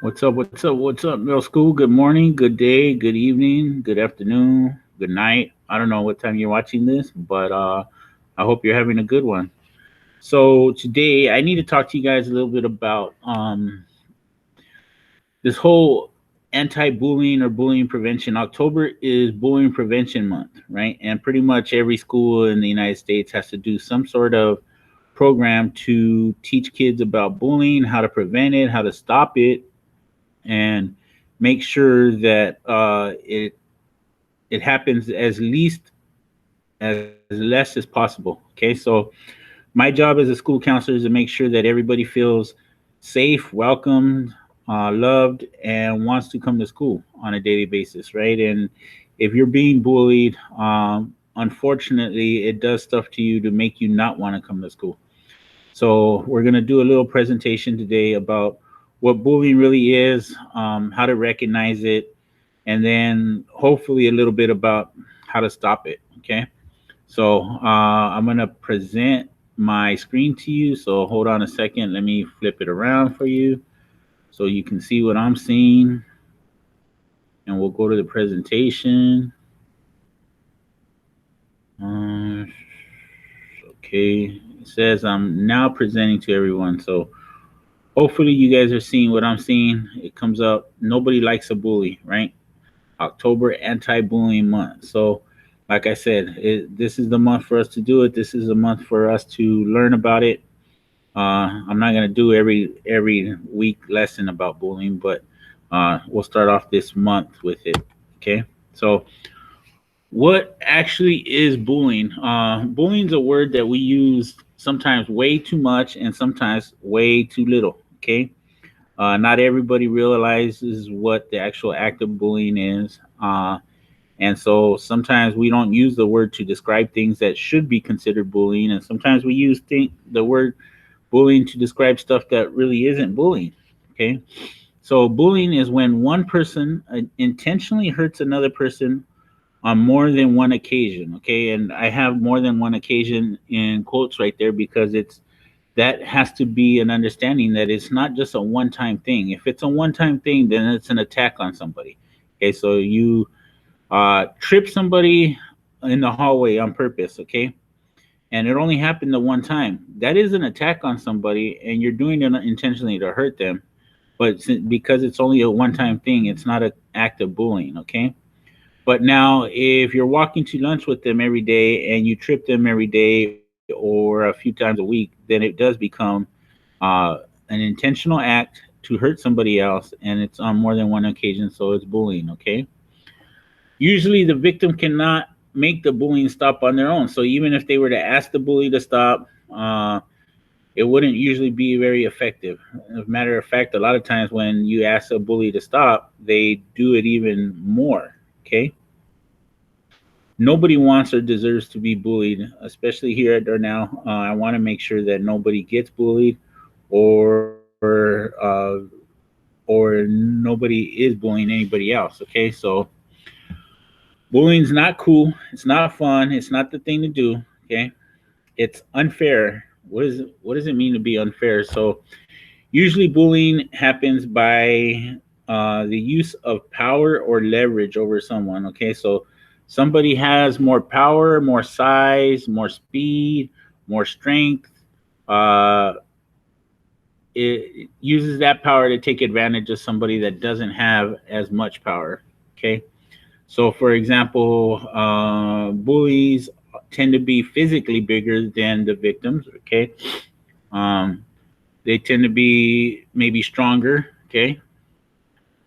What's up? What's up? What's up, middle school? Good morning, good day, good evening, good afternoon, good night. I don't know what time you're watching this, but I hope you're having a good one. So today I need to talk to you guys a little bit about this whole anti-bullying or bullying prevention. October is bullying prevention month, right? And pretty much every school in the United States has to do some sort of program to teach kids about bullying, how to prevent it, how to stop it, and make sure that it happens as less as possible. Okay, so my job as a school counselor is to make sure that everybody feels safe, welcomed, loved, and wants to come to school on a daily basis, right? And if you're being bullied, unfortunately, it does stuff to you to make you not want to come to school. So we're going to do a little presentation today about what bullying really is, how to recognize it, and then hopefully a little bit about how to stop it. Okay. So I'm going to present my screen to you. So hold on a second. Let me flip it around for you so you can see what I'm seeing. And we'll go to the presentation. Uh, okay. It says I'm now presenting to everyone. So hopefully you guys are seeing what I'm seeing. It comes up. Nobody likes a bully, right? October anti-bullying month. So, like I said, this is the month for us to do it. This is a month for us to learn about it. I'm not gonna do every week lesson about bullying, but we'll start off this month with it. Okay. So, what actually is bullying? Bullying is a word that we use sometimes way too much and sometimes way too little. Okay. Not everybody realizes what the actual act of bullying is. And so sometimes we don't use the word to describe things that should be considered bullying. And sometimes we use the word bullying to describe stuff that really isn't bullying. Okay. So bullying is when one person intentionally hurts another person on more than one occasion. Okay. And I have more than one occasion in quotes right there because that has to be an understanding that it's not just a one time thing. If it's a one time thing, then it's an attack on somebody. Okay. So you trip somebody in the hallway on purpose, okay? And it only happened the one time. That is an attack on somebody, and you're doing it intentionally to hurt them. But because it's only a one time thing, it's not an act of bullying, okay? But now, if you're walking to lunch with them every day and you trip them every day or a few times a week, then it does become an intentional act to hurt somebody else, and it's on more than one occasion, so it's bullying, okay? Usually the victim cannot make the bullying stop on their own. So even if they were to ask the bully to stop, it wouldn't usually be very effective. As a matter of fact, a lot of times when you ask a bully to stop, they do it even more. Okay. Nobody wants or deserves to be bullied, especially here at Darnell. I want to make sure that nobody gets bullied or nobody is bullying anybody else. Okay, so bullying's not cool. It's not fun. It's not the thing to do. Okay, it's unfair. What does it mean to be unfair? So usually bullying happens by the use of power or leverage over someone. Okay, so somebody has more power, more size, more speed, more strength. Uh, it uses that power to take advantage of somebody that doesn't have as much power. Okay, so, for example, bullies tend to be physically bigger than the victims. Okay, um, they tend to be maybe stronger. Okay,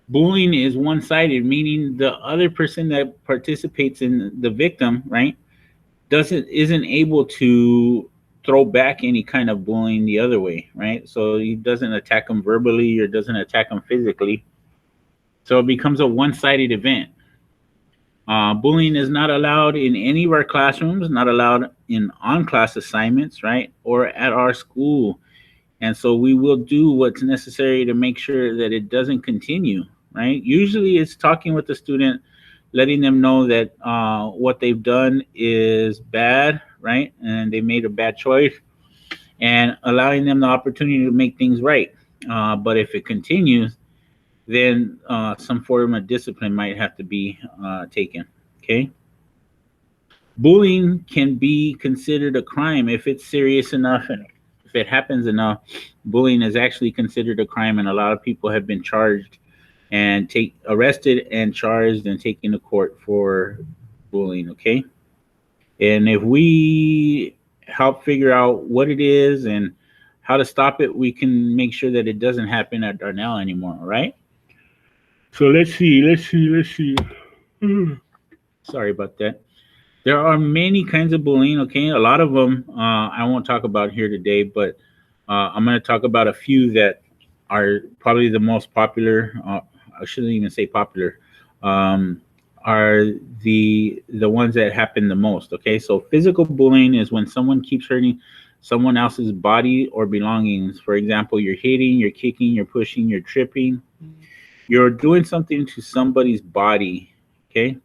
bullying is one-sided, meaning the other person that participates in the victim, right, doesn't isn't able to throw back any kind of bullying the other way, right? So he doesn't attack them verbally or doesn't attack them physically. So it becomes a one-sided event. Bullying is not allowed in any of our classrooms, not allowed in on class assignments, right? Or at our school. And so we will do what's necessary to make sure that it doesn't continue, right? Usually it's talking with the student, letting them know that what they've done is bad, right? And they made a bad choice and allowing them the opportunity to make things right. But if it continues, then some form of discipline might have to be taken. Okay. Bullying can be considered a crime if it's serious enough and if it happens enough. Bullying is actually considered a crime, and a lot of people have been charged and arrested and charged and taken to court for bullying. Okay. And if we help figure out what it is and how to stop it, we can make sure that it doesn't happen at Darnell anymore. All right. So let's see. Sorry about that. There are many kinds of bullying. Okay. A lot of them I won't talk about here today, but I'm going to talk about a few that are probably the most popular. I shouldn't even say popular. Um, are the ones that happen the most. Okay, so physical bullying is when someone keeps hurting someone else's body or belongings. For example, you're hitting, you're kicking, you're pushing, you're tripping, you're doing something to somebody's body. Okay,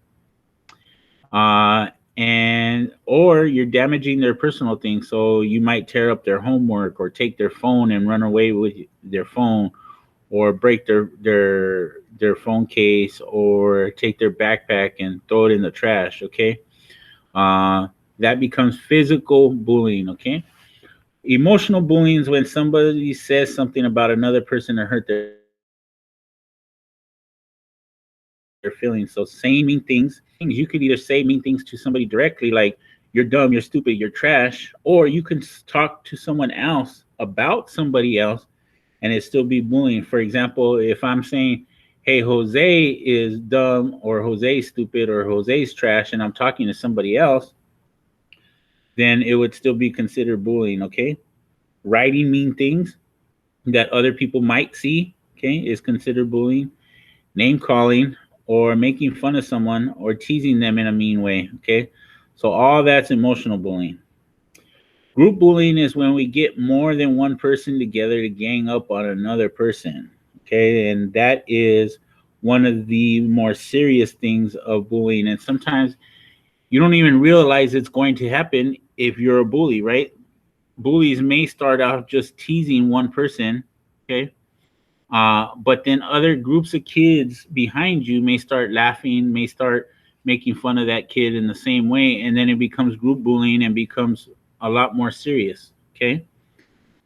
uh, and or you're damaging their personal things. So you might tear up their homework or take their phone and run away with their phone, or break their phone case, or take their backpack and throw it in the trash. Okay, that becomes physical bullying. Okay, emotional bullying is when somebody says something about another person to hurt their feelings. So saying mean things, you could either say mean things to somebody directly, like you're dumb, you're stupid, you're trash, or you can talk to someone else about somebody else and it still be bullying. For example, if I'm saying, hey, Jose is dumb, or Jose's stupid, or Jose's trash, and I'm talking to somebody else, then it would still be considered bullying. Okay. Writing mean things that other people might see, okay, is considered bullying. Name calling, or making fun of someone or teasing them in a mean way. Okay. So all that's emotional bullying. Group bullying is when we get more than one person together to gang up on another person. Okay, and that is one of the more serious things of bullying. And sometimes you don't even realize it's going to happen if you're a bully, right? Bullies may start off just teasing one person, okay? But then other groups of kids behind you may start laughing, may start making fun of that kid in the same way, and then it becomes group bullying and becomes a lot more serious. Okay.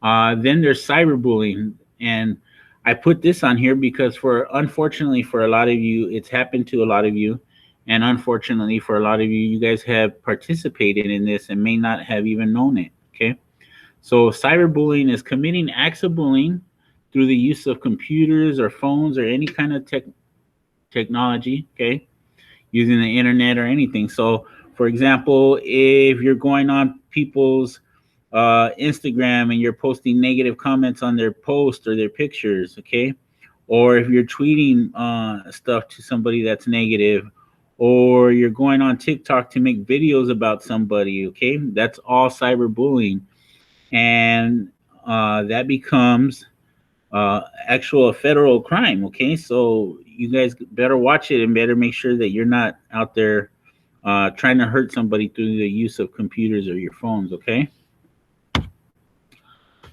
Then there's cyberbullying, and I put this on here because unfortunately for a lot of you, it's happened to a lot of you, and unfortunately for a lot of you, you guys have participated in this and may not have even known it. Okay. So cyberbullying is committing acts of bullying through the use of computers or phones or any kind of technology. Okay, using the internet or anything. So, for example, if you're going on people's Instagram and you're posting negative comments on their post or their pictures, okay, or if you're tweeting stuff to somebody that's negative, or you're going on TikTok to make videos about somebody, okay, that's all cyberbullying, and that becomes actual federal crime. Okay, so you guys better watch it and better make sure that you're not out there trying to hurt somebody through the use of computers or your phones. Okay,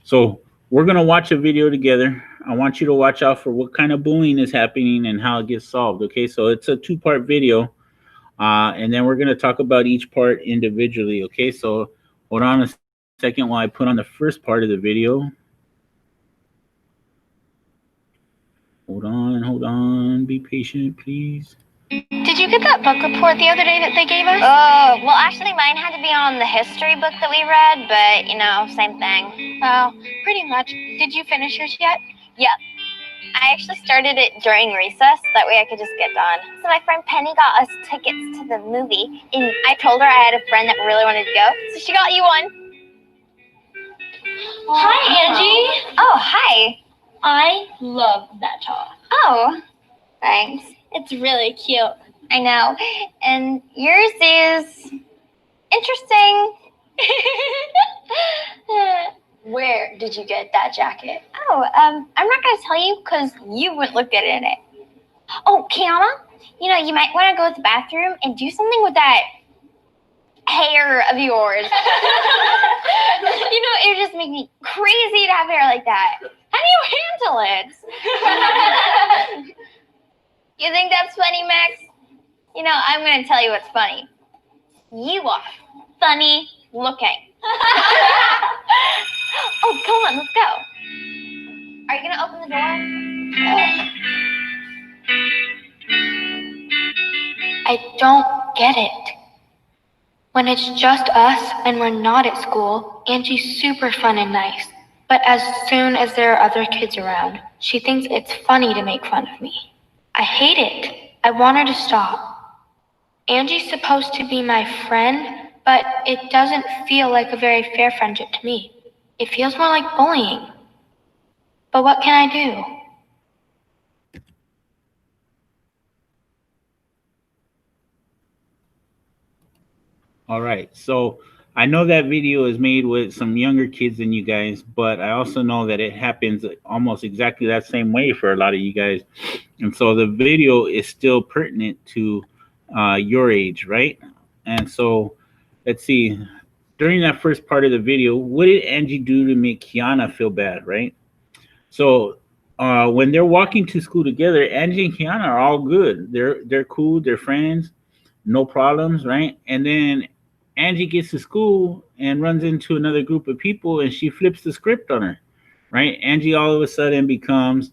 so we're gonna watch a video together. I want you to watch out for what kind of bullying is happening and how it gets solved. Okay, so it's a two-part video, and then we're gonna talk about each part individually. Okay, so hold on a second while I put on the first part of the video. Hold on. Be patient, please. Did you get that book report the other day that they gave us? Oh, well, actually, mine had to be on the history book that we read, but, same thing. Oh, pretty much. Did you finish yours yet? Yep. I actually started it during recess. That way I could just get done. So my friend Penny got us tickets to the movie, and I told her I had a friend that really wanted to go, so she got you one. Hi, Angie. Oh, hi. I love that top. Oh, thanks. It's really cute. I know. And yours is interesting. Where did you get that jacket? Oh, I'm not going to tell you because you wouldn't look good in it. Oh, Kiana, you might want to go to the bathroom and do something with that hair of yours. It would just make me crazy to have hair like that. How do you handle it? You think that's funny, Max? You know, I'm going to tell you what's funny. You are funny looking. Oh, come on, let's go. Are you going to open the door? I don't get it. When it's just us and we're not at school, Angie's super fun and nice. But as soon as there are other kids around, she thinks it's funny to make fun of me. I hate it. I want her to stop. Angie's supposed to be my friend, but it doesn't feel like a very fair friendship to me. It feels more like bullying. But what can I do? All right. So I know that video is made with some younger kids than you guys, but I also know that it happens almost exactly that same way for a lot of you guys. And so the video is still pertinent to your age, right? And so let's see. During that first part of the video, what did Angie do to make Kiana feel bad, right? So when they're walking to school together, Angie and Kiana are all good. They're cool. They're friends. No problems, right? And then Angie gets to school and runs into another group of people, and she flips the script on her, right? Angie all of a sudden becomes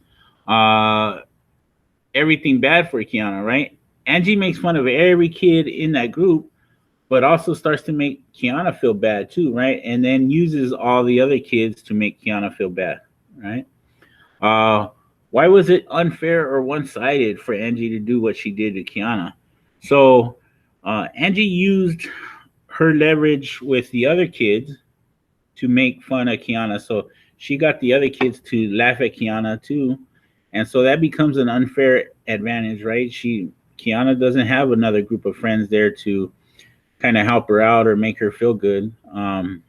everything bad for Kiana, right? Angie makes fun of every kid in that group, but also starts to make Kiana feel bad too, right? And then uses all the other kids to make Kiana feel bad, right? Uh, why was it unfair or one-sided for Angie to do what she did to Kiana? So Angie used her leverage with the other kids to make fun of Kiana. So she got the other kids to laugh at Kiana too. And so that becomes an unfair advantage, right? Kiana doesn't have another group of friends there to kind of help her out or make her feel good. And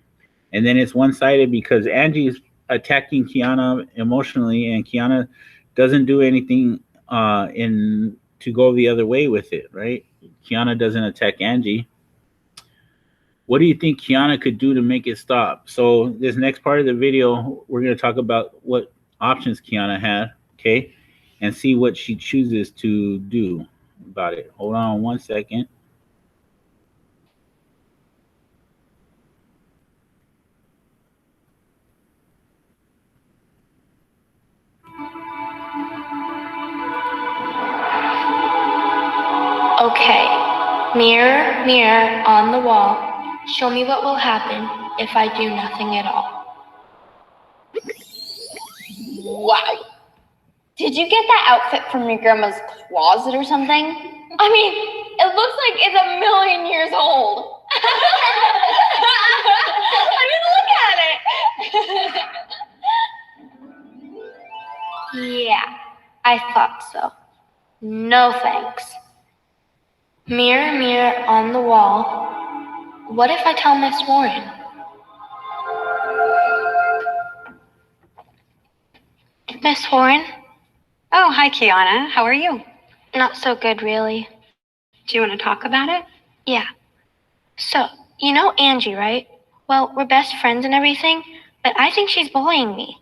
then it's one-sided because Angie's attacking Kiana emotionally, and Kiana doesn't do anything in to go the other way with it, right? Kiana doesn't attack Angie. What do you think Kiana could do to make it stop? So this next part of the video, we're going to talk about what options Kiana had, okay, and see what she chooses to do about it. Hold on 1 second. Okay. Mirror, mirror on the wall, show me what will happen if I do nothing at all. Wow. Did you get that outfit from your grandma's closet or something? I mean, it looks like it's 1,000,000 years old. I mean, look at it. Yeah, I thought so. No thanks. Mirror, mirror on the wall, what if I tell Miss Warren? Miss Warren? Oh, hi, Kiana. How are you? Not so good, really. Do you want to talk about it? Yeah. So, you know Angie, right? Well, we're best friends and everything, but I think she's bullying me.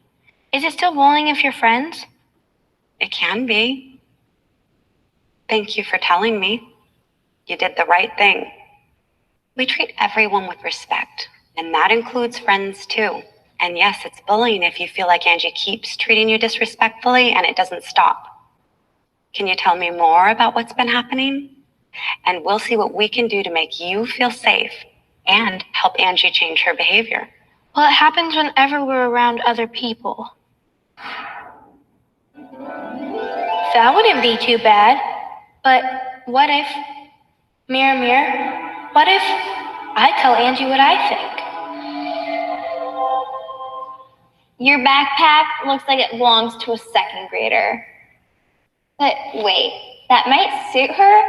Is it still bullying if you're friends? It can be. Thank you for telling me. You did the right thing. We treat everyone with respect, and that includes friends too. And yes, it's bullying if you feel like Angie keeps treating you disrespectfully and it doesn't stop. Can you tell me more about what's been happening? And we'll see what we can do to make you feel safe and help Angie change her behavior. Well, it happens whenever we're around other people. That wouldn't be too bad. But what if, mirror, mirror, what if I tell Angie what I think? Your backpack looks like it belongs to a second grader. But wait, that might suit her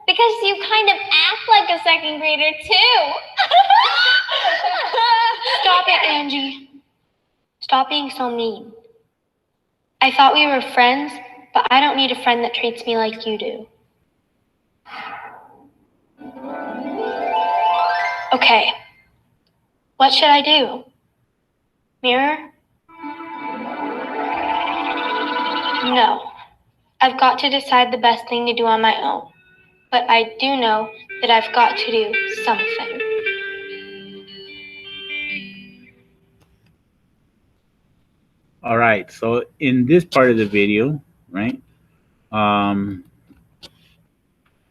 because you kind of act like a second grader too. Stop it, Angie. Stop being so mean. I thought we were friends, but I don't need a friend that treats me like you do. Okay, what should I do? Mirror? No, I've got to decide the best thing to do on my own. But I do know that I've got to do something. All right. So in this part of the video, right, um,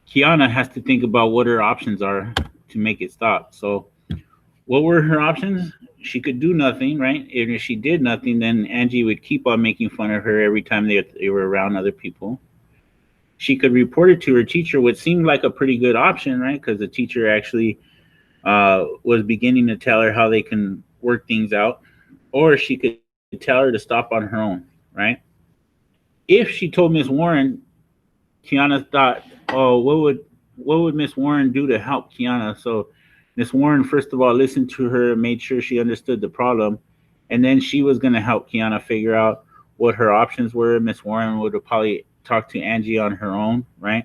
Kiana has to think about what her options are to make it stop. So what were her options? She could do nothing, right? And if she did nothing, then Angie would keep on making fun of her every time they were around other people. She could report it to her teacher, which seemed like a pretty good option, right? Because the teacher actually was beginning to tell her how they can work things out. Or she could tell her to stop on her own, right? If she told Miss Warren, Kiana thought, oh, what would Miss Warren do to help Kiana? So Miss Warren, first of all, listened to her, made sure she understood the problem, and then she was going to help Kiana figure out what her options were. Miss Warren would have probably talked to Angie on her own, right?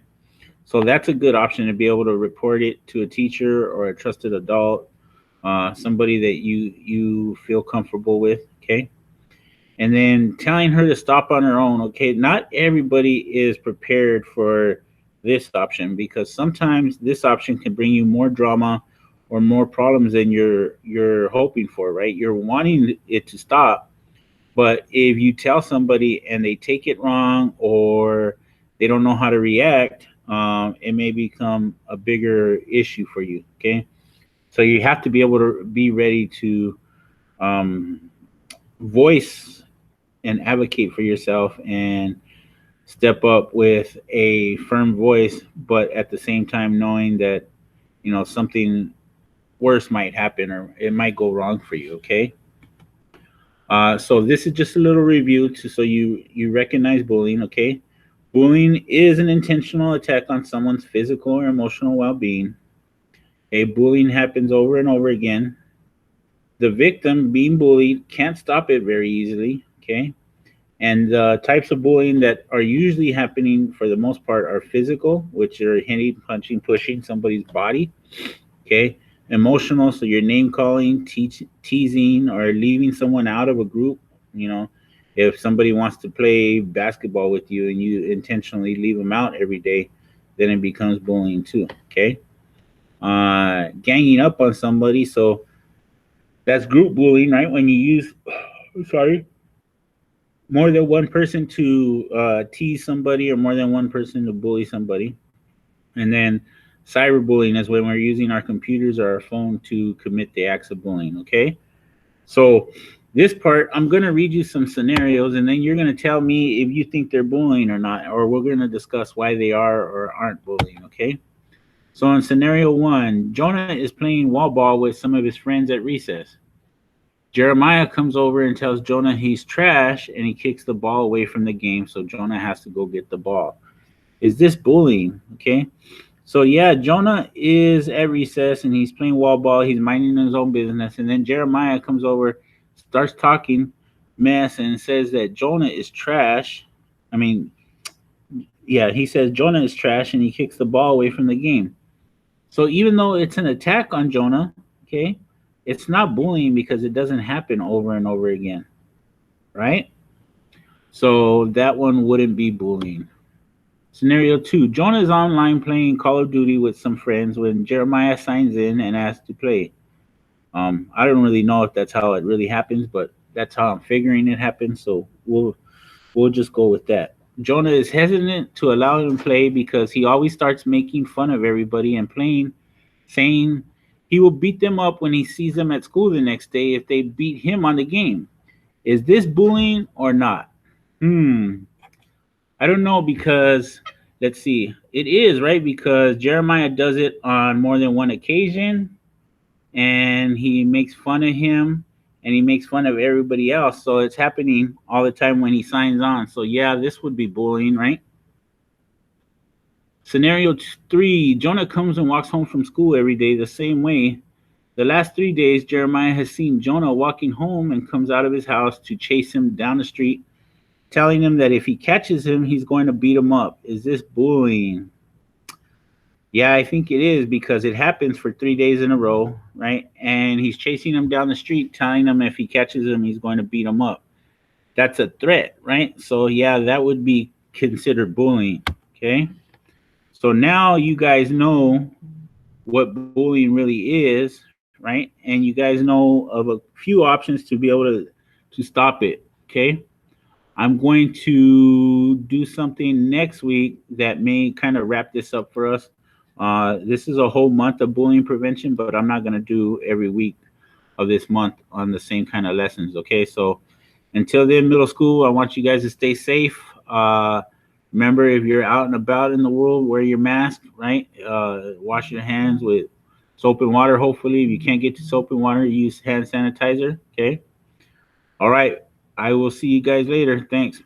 So that's a good option to be able to report it to a teacher or a trusted adult, somebody that you feel comfortable with, okay? And then telling her to stop on her own. Okay, not everybody is prepared for this option because sometimes this option can bring you more drama or more problems than you're hoping for, right? You're wanting it to stop, but if you tell somebody and they take it wrong or they don't know how to react, it may become a bigger issue for you. Okay, so you have to be able to be ready to voice and advocate for yourself and step up with a firm voice, but at the same time knowing that something worse might happen or it might go wrong for you. Okay. So this is just a little review so you recognize bullying. Okay. Bullying is an intentional attack on someone's physical or emotional well-being. Bullying happens over and over again. The victim being bullied can't stop it very easily. Okay. And the types of bullying that are usually happening for the most part are physical, which are hitting, punching, pushing somebody's body. Okay. Emotional, so you're name calling, teasing, or leaving someone out of a group. If somebody wants to play basketball with you and you intentionally leave them out every day, then it becomes bullying too. Okay. Ganging up on somebody, so that's group bullying, right? When you use, more than one person to tease somebody or more than one person to bully somebody. And then cyberbullying is when we're using our computers or our phone to commit the acts of bullying. Okay. So this part, I'm going to read you some scenarios and then you're going to tell me if you think they're bullying or not, or we're going to discuss why they are or aren't bullying. Okay. So in scenario 1, Jonah is playing wall ball with some of his friends at recess. Jeremiah comes over and tells Jonah he's trash and he kicks the ball away from the game, so Jonah has to go get the ball. Is this bullying? Okay. So yeah, Jonah is at recess and he's playing wall ball, he's minding his own business, and then Jeremiah comes over, starts talking mess and says that Jonah is trash. He says Jonah is trash and he kicks the ball away from the game. So even though it's an attack on Jonah, okay, it's not bullying because it doesn't happen over and over again, right? So that one wouldn't be bullying. Scenario 2, Jonah is online playing Call of Duty with some friends when Jeremiah signs in and asks to play. I don't really know if that's how it really happens, but that's how I'm figuring it happens. So we'll just go with that. Jonah is hesitant to allow him to play because he always starts making fun of everybody and playing, saying he will beat them up when he sees them at school the next day if they beat him on the game. Is this bullying or not? I don't know because, let's see, it is, right? Because Jeremiah does it on more than one occasion and he makes fun of him and he makes fun of everybody else. So it's happening all the time when he signs on. So yeah, this would be bullying, right? Scenario 3, Jonah comes and walks home from school every day the same way. The last 3 days, Jeremiah has seen Jonah walking home and comes out of his house to chase him down the street, telling him that if he catches him, he's going to beat him up. Is this bullying? Yeah, I think it is because it happens for 3 days in a row, right? And he's chasing him down the street, telling him if he catches him, he's going to beat him up. That's a threat, right? So yeah, that would be considered bullying. Okay, so now you guys know what bullying really is, right? And you guys know of a few options to be able to stop it. Okay, I'm going to do something next week that may kind of wrap this up for us. This is a whole month of bullying prevention, but I'm not going to do every week of this month on the same kind of lessons. Okay, so until then, middle school, I want you guys to stay safe. Remember, if you're out and about in the world, wear your mask, right? Wash your hands with soap and water. Hopefully, if you can't get to soap and water, use hand sanitizer. Okay. All right. I will see you guys later. Thanks.